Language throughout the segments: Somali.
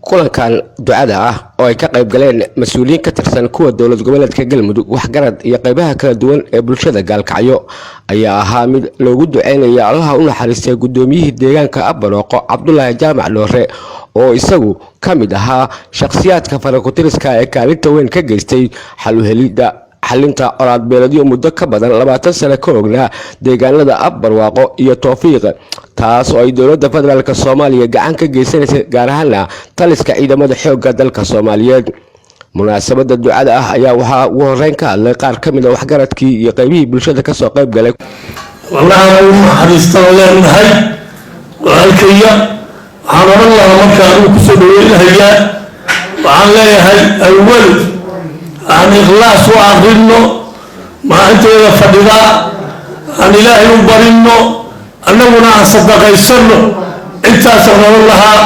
kulankan ducada ah oo ay ka qayb galeen mas'uuliyiin ka tirsan kuwa dowlad goboleedka Galmudug waxgarad iyo qaybaha kala duwan ee bulshada Gaalkacyo ayaa ahaa mid loogu duceynaya Allaha u naxariistay gudoomiyihii deegaanka Abbaroqo Cabdullaahi Jaamac Dhoore oo isagu kamid ahaa shakhsiyaadka farakutiriska ee kaalinta weyn ka geystay xal u helidda xalinta colaad beeladyo muddo ka badan 20 sano ka ognaa deegaanada Abbaroqo iyo Tawfiiq taas oo ay dowladda federaalka Soomaaliya gacan ka geysanaysa gaar ahaan taliska ciidamada xoogga dalka Soomaaliyeed munaasabada ducada ah ayaa waxa ugu horeyn ka hadlay qaar kamid ah waxgaradkii iyo qaybihii bulshada ka soo qayb galay wallahi uu naxariisto leenahay walaalkaya waxaan oran lahaa markaan uu ku soo dhaweeyay waxaan leeyahay awal aan ikhlaas u aqrino ma inteeda fadhida aan ilaahay u barino annaguna aan sadaqaysano intaas oran lahaa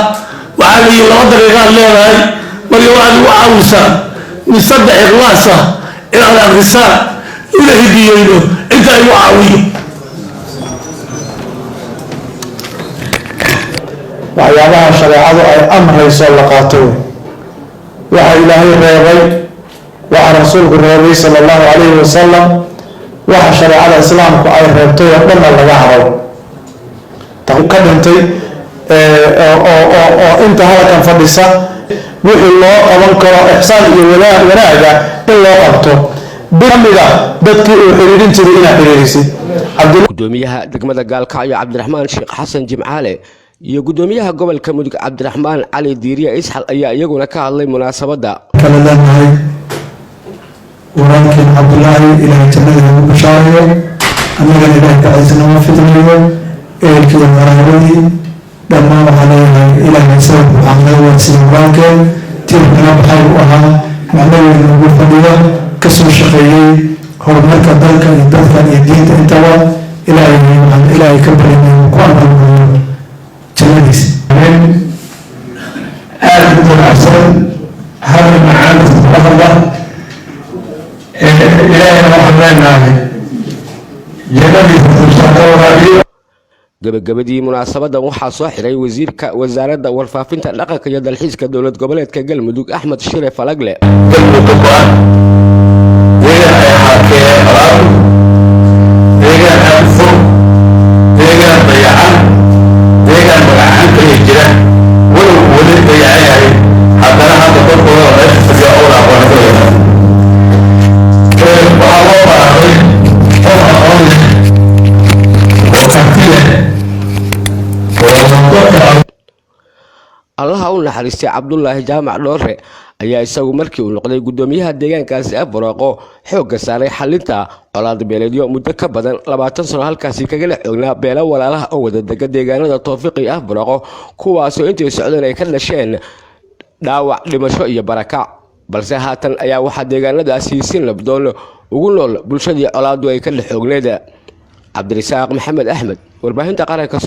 waxaan leeyahay laba daqiiqo leeyahay wali waan u caawisa misadda ikhlaasa ila aqrisa ila hidiyayno inta ay u caawiyo waxyaabaha shareecadu ay amrayso la qaato waxa ilaahay reebay waxa rasuulku reebay sallallahu alayhi wasallam waxa shareecada islaamku ay reebtay oo dhan laga haro ka dhintay oo inta halkan fadhisa wixii loo qaban karo ihsaan iyo wanaaga in loo qabto bamida dadkii uu xiriirin jiray inay xiriirisid gudoomiyaha degmada Gaalkacyo Cabdiraxmaan Sheekh Xasan Jimcaale iyo gudoomiyaha gobolka Mudug Cabdiraxmaan Cali Diiriye Isxal ayaa iyaguna ka hadlay munaasabada kala leeyahay waraankin Cabdullaahi ilaahay jannada ugu bashaareeyo anaga ilaahay ka ciisana fidnayo eelkii waraanadii dhammaan waxaa leeyahay ilaahay sabab waxaa waa sida waraankin tiirkana baxay u ahaa macnaheedu ugu fadhiya ka soo shaqeeyay horumarka dalka iyo dadka iyo diinta intaba ilaahay ka baryay ku amranayo jannadiis aad u wanaagsan hal macaan sababta ilaahay waxaan leenahay jannadiisa tusaareeyo gabagabadii munaasabadan waxaa soo xiray wasiirka wasaaradda warfaafinta dhaqanka iyo dalxiiska dowlad goboleedka Galmudug Axmed Shire Falagle Allaha u naxariistay Cabdullaahi Jaamac Dhoore ayaa isagu markii uu noqday gudoomiyaha deegaankaasi Abbaroqo xoogga saaray xalinta colaad beeladyo muddo ka badan 20 sano halkaasi kaga la xoognaa beelo walaalaha oo wada degan deegaanada Tawfiiq iyo Abbaroqo kuwaas oo intii socdeen ay ka dhasheen dhaawac dhimasho iyo barakac balse haatan ayaa waxa deegaanadaasi si nabdoon ugu nool bulshadii colaadu ay ka la xoogneed Cabdirasaaq Maxamed Axmed warbaahinta qaranka